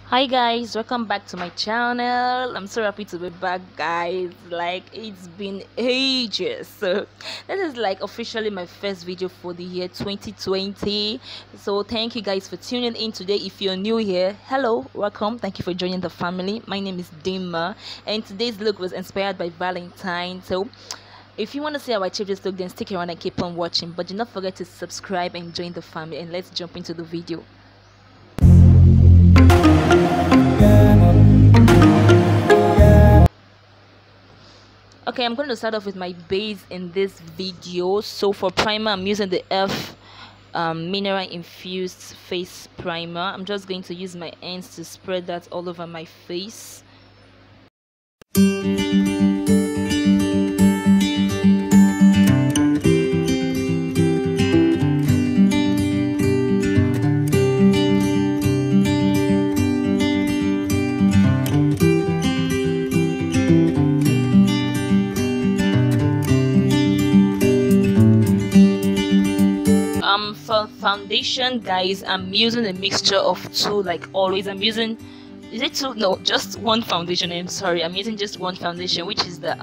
Hi guys, welcome back to my channel. I'm so happy to be back, guys. Like, it's been ages. So this is like officially my first video for the year 2020. So thank you guys for tuning in today. If you're new here, hello, welcome. Thank you for joining the family. My name is Dinma, and today's look was inspired by Valentine. So if you want to see how I achieved this look, then stick around and keep on watching. But do not forget to subscribe and join the family, and let's jump into the video. Okay, I'm going to start off with my base in this video. So for primer, I'm using the mineral infused face primer. I'm just going to use my hands to spread that all over my face. For foundation, guys, I'm using a mixture of two, like always. I'm using, is it two? No, just one foundation. I'm sorry, I'm using just one foundation, which is the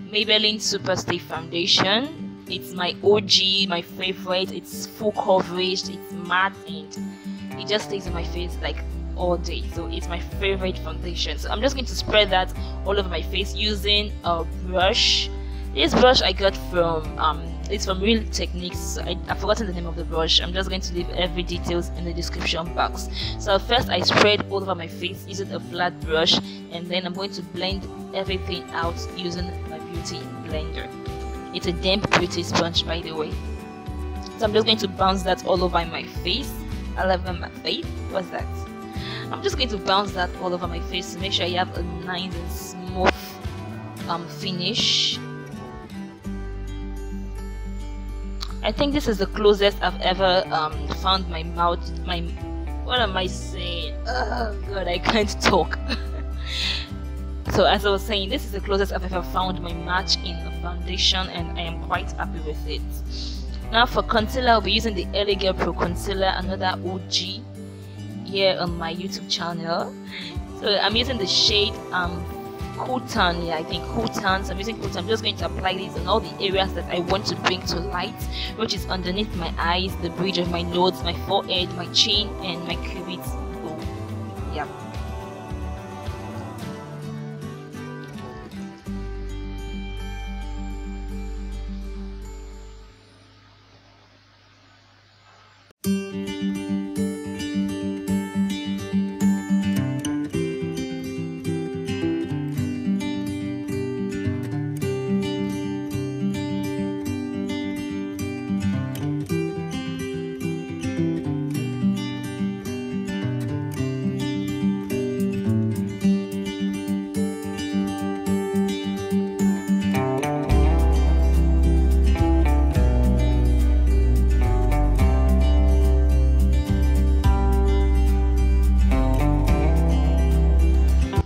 Maybelline Superstay foundation. It's my OG, my favorite. It's full coverage, it's matte, and it just stays on my face like all day. So it's my favorite foundation. So I'm just going to spread that all over my face using a brush. This brush I got from it's from Real Techniques. I've forgotten the name of the brush. I'm just going to leave every details in the description box. So first I spread all over my face using a flat brush, and then I'm going to blend everything out using my beauty blender. It's a damp beauty sponge, by the way. So I'm just going to bounce that all over my face. All over my face. What's that? I'm just going to bounce that all over my face to make sure I have a nice and smooth finish. I think this is the closest I've ever found my mouth. What am I saying? Oh god, I can't talk. So as I was saying, this is the closest I've ever found my match in a foundation, and I am quite happy with it. Now for concealer, I'll be using the LA Girl Pro Concealer, another OG here on my YouTube channel. So I'm using the shade Cool Tan. Yeah, I think Cool Tan. So I'm using Cool Tan. I'm just going to apply this on all the areas that I want to bring to light, which is underneath my eyes, the bridge of my nose, my forehead, my chin, and my cupid's bow. Yeah.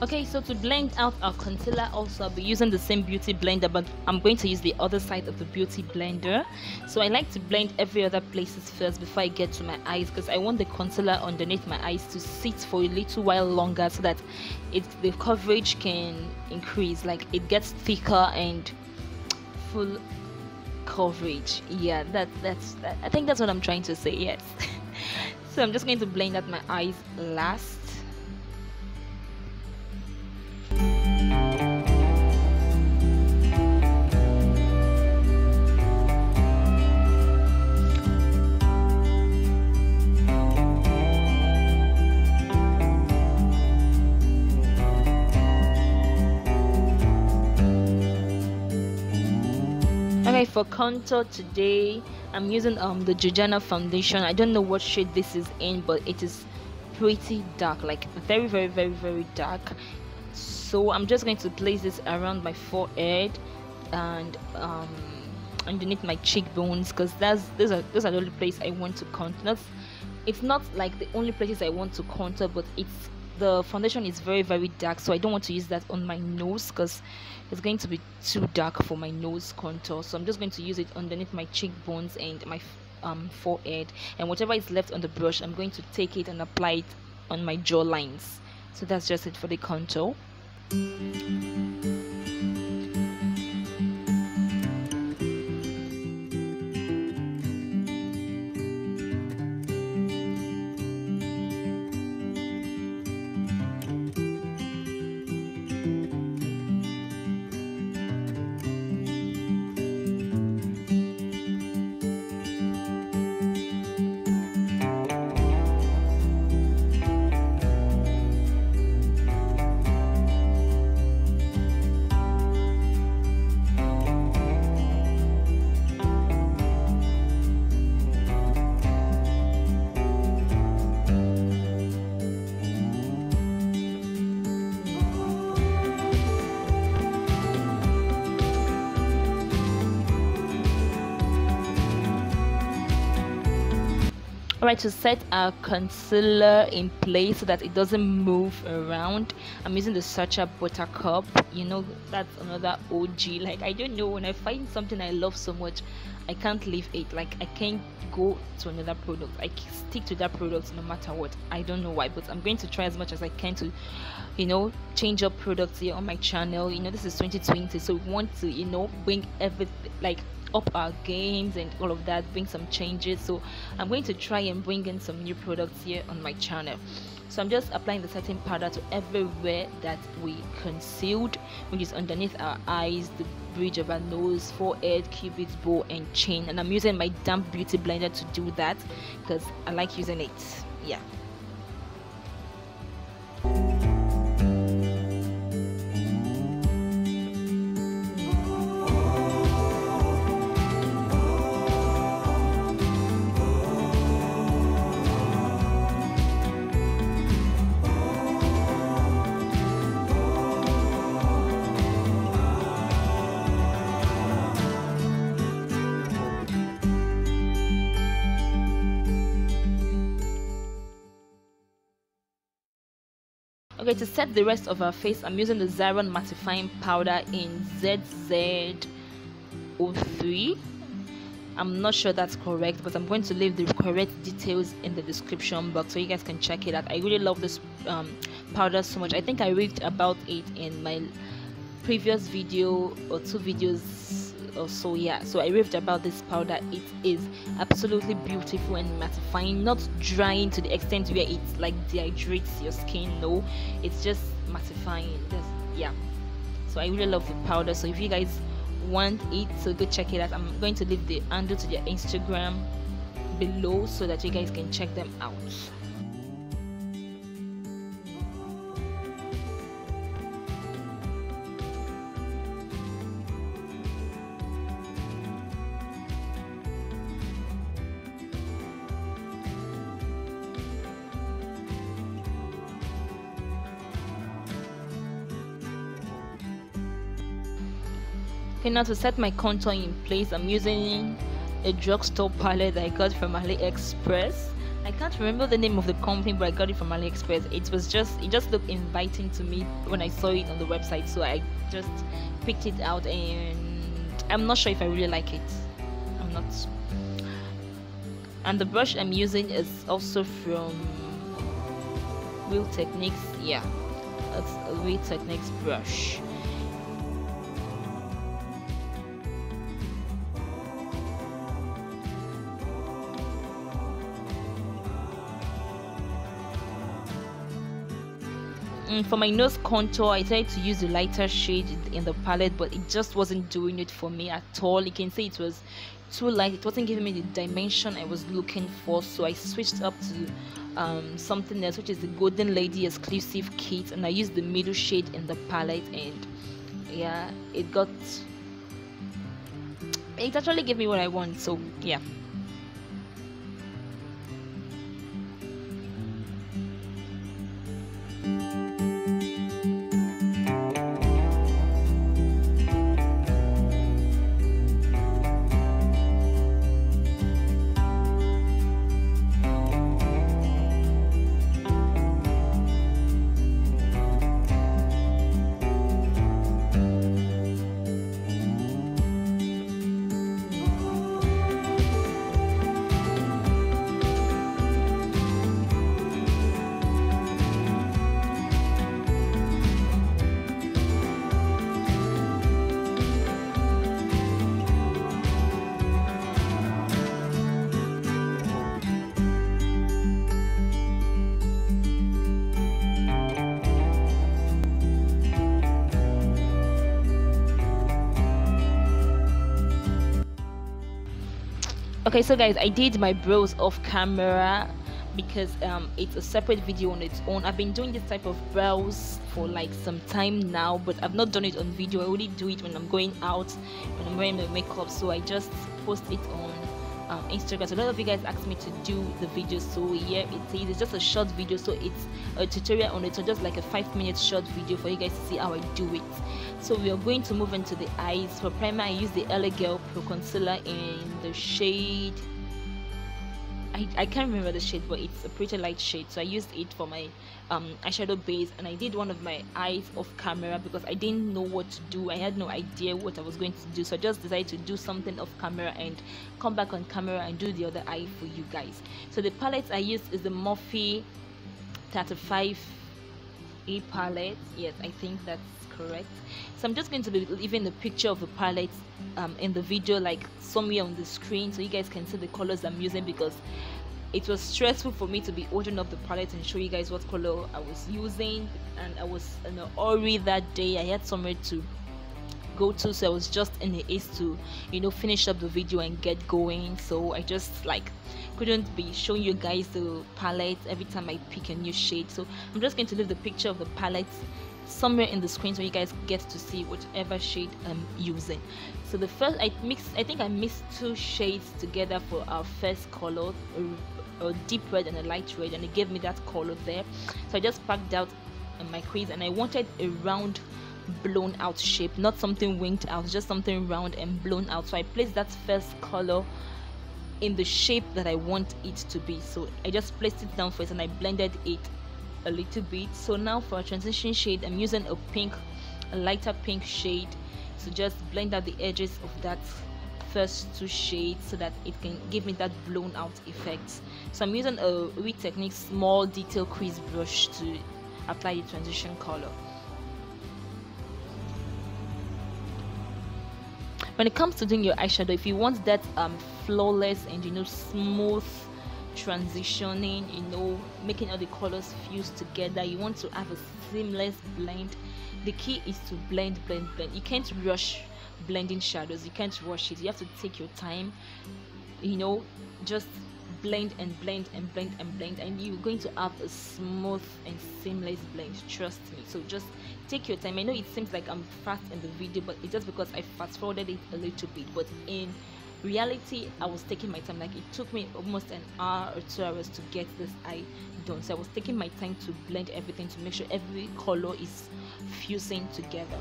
Okay, so to blend out our concealer, also I'll be using the same beauty blender, but I'm going to use the other side of the beauty blender. So I like to blend every other places first before I get to my eyes, because I want the concealer underneath my eyes to sit for a little while longer, so that the coverage can increase, like it gets thicker and full coverage. Yeah, that's I think that's what I'm trying to say. Yes. So I'm just going to blend out my eyes last. Okay, for contour today, I'm using the Jordanna foundation. I don't know what shade this is in, but it is pretty dark, like very, very, very, very dark. So I'm just going to place this around my forehead and underneath my cheekbones, because those are the only place I want to contour. It's not like the only places I want to contour, but the foundation is very, very dark, so I don't want to use that on my nose because it's going to be too dark for my nose contour. So I'm just going to use it underneath my cheekbones and my forehead, and whatever is left on the brush, I'm going to take it and apply it on my jaw lines. So that's just it for the contour. Alright, to set our concealer in place so that it doesn't move around, I'm using the Sacha Buttercup. You know, that's another OG. Like, I don't know, when I find something I love so much, I can't leave it. Like, I can't go to another product. I stick to that product no matter what. I don't know why, but I'm going to try as much as I can to, you know, change up products here on my channel. You know, this is 2020, so we want to, you know, bring everything, like, up our games and all of that, bring some changes. So I'm going to try and bring in some new products here on my channel. So I'm just applying the setting powder to everywhere that we concealed, which is underneath our eyes, the bridge of our nose, forehead, cupid's bow, and chin. And I'm using my damp beauty blender to do that because I like using it. Yeah. Okay, to set the rest of our face, I'm using the Zaron mattifying powder in ZZ03. I'm not sure that's correct, but I'm going to leave the correct details in the description box so you guys can check it out. I really love this powder so much. I think I raved about it in my previous video or 2 videos or so. Yeah, so I raved about this powder. It is absolutely beautiful and mattifying, not drying to the extent where it like dehydrates your skin. No, it's just mattifying. Yeah, so I really love the powder. So if you guys want it, so go check it out. I'm going to leave the handle to their Instagram below so that you guys can check them out. Okay, now to set my contour in place, I'm using a drugstore palette that I got from AliExpress. I can't remember the name of the company, but I got it from AliExpress. It just looked inviting to me when I saw it on the website, so I just picked it out, and I'm not sure if I really like it. I'm not. And the brush I'm using is also from Real Techniques. Yeah, it's a Real Techniques brush. For my nose contour, I tried to use the lighter shade in the palette, but it just wasn't doing it for me at all. You can see it was too light. It wasn't giving me the dimension I was looking for, so I switched up to something else, which is the Golden Lady exclusive kit, and I used the middle shade in the palette, and yeah, it actually gave me what I want. So yeah. Okay, so guys, I did my brows off camera because it's a separate video on its own. I've been doing this type of brows for like some time now, but I've not done it on video. I only do it when I'm going out, when I'm wearing my makeup, so I just post it on Instagram. So a lot of you guys asked me to do the video, so here it is. It's just a short video, so it's a tutorial on it, so just like a 5-minute short video for you guys to see how I do it. So we are going to move into the eyes. For primer, I use the LA Girl Pro Concealer in the shade, I can't remember the shade, but it's a pretty light shade, so I used it for my eyeshadow base. And I did one of my eyes off camera because I didn't know what to do. I had no idea what I was going to do, so I just decided to do something off camera and come back on camera and do the other eye for you guys. So the palette I used is the Morphe 35A palette. Yes, I think that's correct. So I'm just going to be leaving the picture of the palette in the video, like somewhere on the screen, so you guys can see the colors I'm using, because it was stressful for me to be ordering up the palette and show you guys what color I was using, and I was in a hurry that day. I had somewhere to go to, so I was just in the haste to, you know, finish up the video and get going. So I just like couldn't be showing you guys the palette every time I pick a new shade. So I'm just going to leave the picture of the palette somewhere in the screen so you guys get to see whatever shade I'm using. So the first, I think I mixed 2 shades together for our first color, a deep red and a light red, and it gave me that color there. So I just packed out my crease, and I wanted a round blown out shape, not something winged out, just something round and blown out. So I placed that first color in the shape that I want it to be. So I just placed it down first and I blended it a little bit. So now for a transition shade, I'm using a lighter pink shade to just blend out the edges of that first 2 shades so that it can give me that blown out effect. So I'm using a Wit Technique small detail crease brush to apply the transition color. When it comes to doing your eyeshadow, if you want that flawless and, you know, smooth transitioning, you know, making all the colors fuse together, you want to have a seamless blend, the key is to blend. You can't rush blending shadows, you can't rush it, you have to take your time, you know, just blend and blend, and you're going to have a smooth and seamless blend, trust me. So just take your time. I know it seems like I'm fast in the video, but it's just because I fast forwarded it a little bit, but in reality I was taking my time. Like, it took me almost an hour or 2 hours to get this eye done, so I was taking my time to blend everything to make sure every color is fusing together.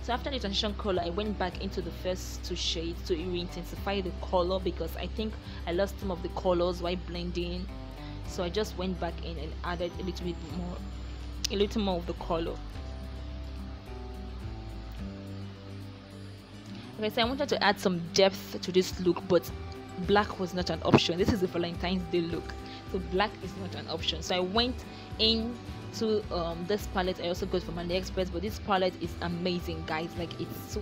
So after the transition color, I went back into the first 2 shades to re-intensify the color, because I think I lost some of the colors while blending. So I just went back in and added a little more of the color. Okay, so I wanted to add some depth to this look, but black was not an option. This is a Valentine's Day look, so black is not an option. So I went in to this palette I also got from AliExpress, but this palette is amazing, guys. Like, it's so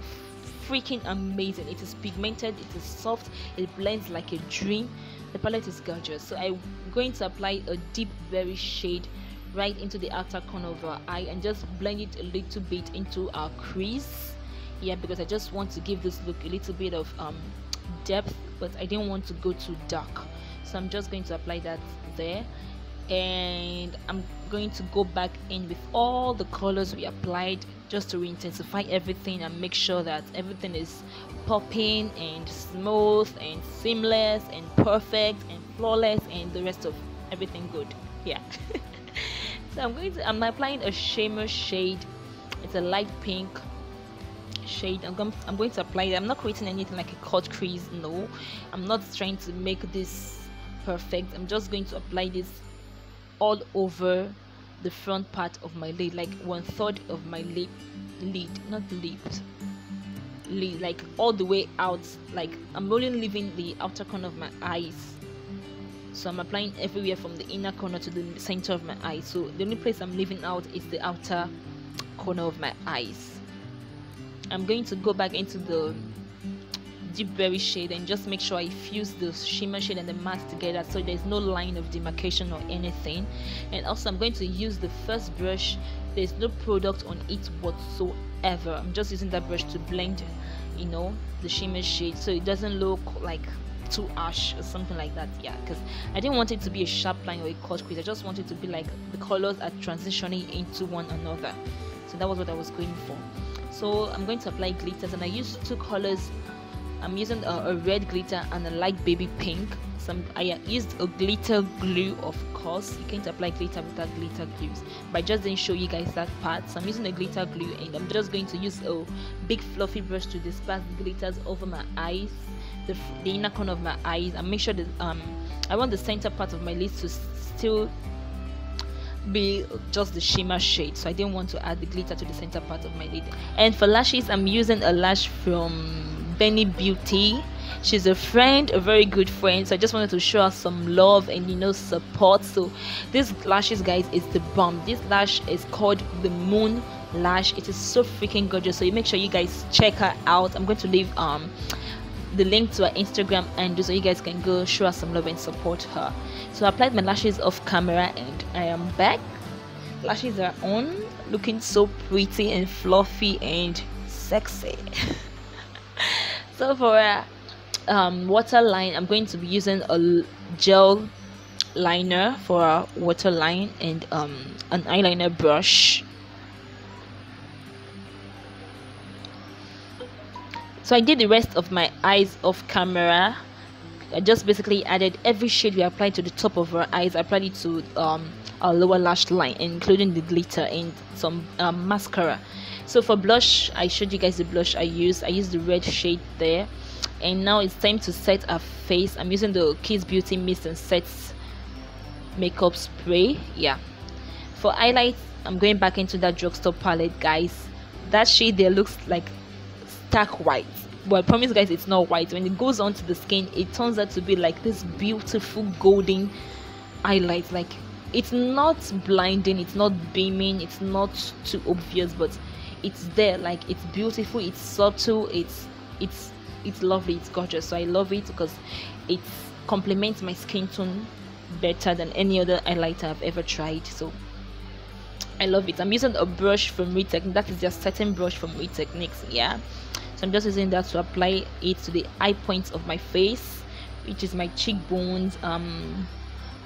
freaking amazing. It is pigmented, it is soft, it blends like a dream. The palette is gorgeous. So I'm going to apply a deep berry shade right into the outer corner of our eye and just blend it a little bit into our crease. Yeah, because I just want to give this look a little bit of depth, but I didn't want to go too dark, so I'm just going to apply that there. And I'm going to go back in with all the colors we applied just to re-intensify everything and make sure that everything is popping and smooth and seamless and perfect and flawless and the rest of everything good. Yeah. So I'm applying a shimmer shade. It's a light pink shade. I'm going to apply it. I'm not creating anything like a cut crease, no, I'm not trying to make this perfect. I'm just going to apply this all over the front part of my lid, like 1/3 of my lid, like all the way out. Like, I'm only leaving the outer corner of my eyes, so I'm applying everywhere from the inner corner to the center of my eye. So the only place I'm leaving out is the outer corner of my eyes. I'm going to go back into the deep berry shade and just make sure I fuse the shimmer shade and the matte together so there's no line of demarcation or anything. And also I'm going to use the first brush. There's no product on it whatsoever. I'm just using that brush to blend, you know, the shimmer shade so it doesn't look like too harsh or something like that. Yeah, because I didn't want it to be a sharp line or a cut crease. I just wanted to be like the colors are transitioning into one another. So that was what I was going for. So I'm going to apply glitters, and I used two colors. I'm using a red glitter and a light baby pink. I used a glitter glue, of course. You can't apply glitter without glitter glues, but I just didn't show you guys that part. So I'm using a glitter glue, and I'm just going to use a big fluffy brush to disperse the glitters over my eyes, the inner corner of my eyes, and make sure that I want the center part of my lids to still be just the shimmer shade, so I didn't want to add the glitter to the center part of my lid. And for lashes, I'm using a lash from Beaute. She's a friend, a very good friend, so I just wanted to show her some love and, you know, support. So this lashes, guys, is the bomb. This lash is called the Moon Lash. It is so freaking gorgeous, so you make sure you guys check her out. I'm going to leave the link to her Instagram and so you guys can go show her some love and support her. So I applied my lashes off camera, and I am back. Lashes are on, looking so pretty and fluffy and sexy. So for a waterline, I'm going to be using a gel liner for a waterline and an eyeliner brush. So I did the rest of my eyes off camera. I just basically added every shade we applied to the top of our eyes. I applied it to our lower lash line, including the glitter and some mascara. So for blush, I showed you guys the blush I used. I used the red shade there. And now it's time to set our face. I'm using the Kiss Beauty Mist and Sets makeup spray. Yeah. For highlights, I'm going back into that drugstore palette, guys. That shade there looks like stark white, but I promise, guys, it's not white. When it goes onto the skin, it turns out to be like this beautiful golden highlight. Like, it's not blinding, it's not beaming, it's not too obvious, but it's there. Like, it's beautiful, it's subtle, it's lovely, it's gorgeous. So I love it because it complements my skin tone better than any other highlighter I've ever tried. So I love it. I'm using a brush from Retechniques. That is just setting brush from Retechniques. Yeah, so I'm just using that to apply it to the eye points of my face, which is my cheekbones,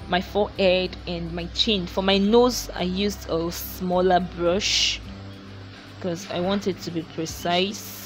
my forehead, and my chin. For my nose, I used a smaller brush because I want it to be precise.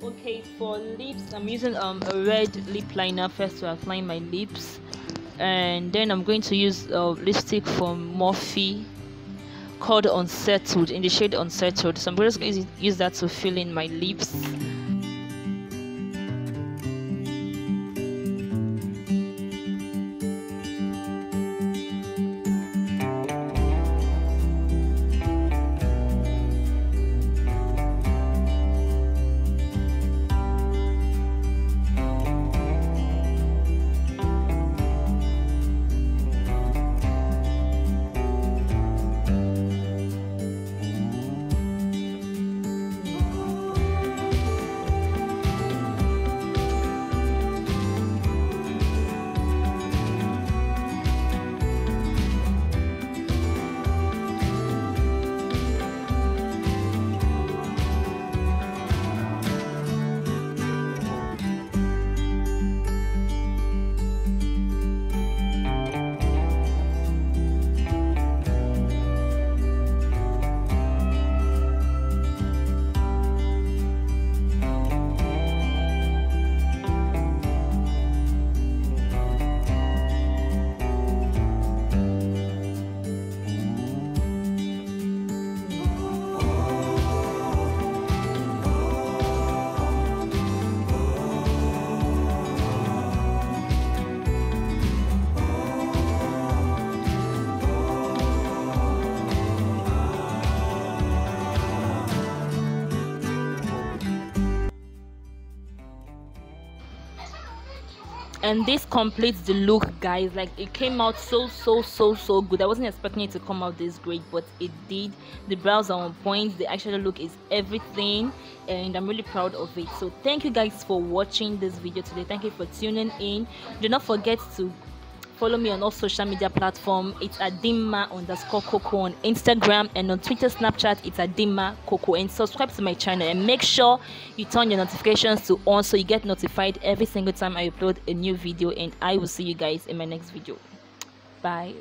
Okay, for lips, I'm using a red lip liner first to outline my lips, and then I'm going to use a lipstick from MORPHE called Unsettled, in the shade Unsettled. So I'm just going to use that to fill in my lips. and this completes the look, guys. Like, it came out so good. I wasn't expecting it to come out this great, but it did. The brows are on point, the eyeshadow look is everything, and I'm really proud of it. So thank you guys for watching this video today. Thank you for tuning in. Do not forget to follow me on all social media platforms. It's at Dinma_Coco on Instagram, and on Twitter, Snapchat, it's at Dinma Coco. And subscribe to my channel, and make sure you turn your notifications to on so you get notified every single time I upload a new video. And I will see you guys in my next video. Bye.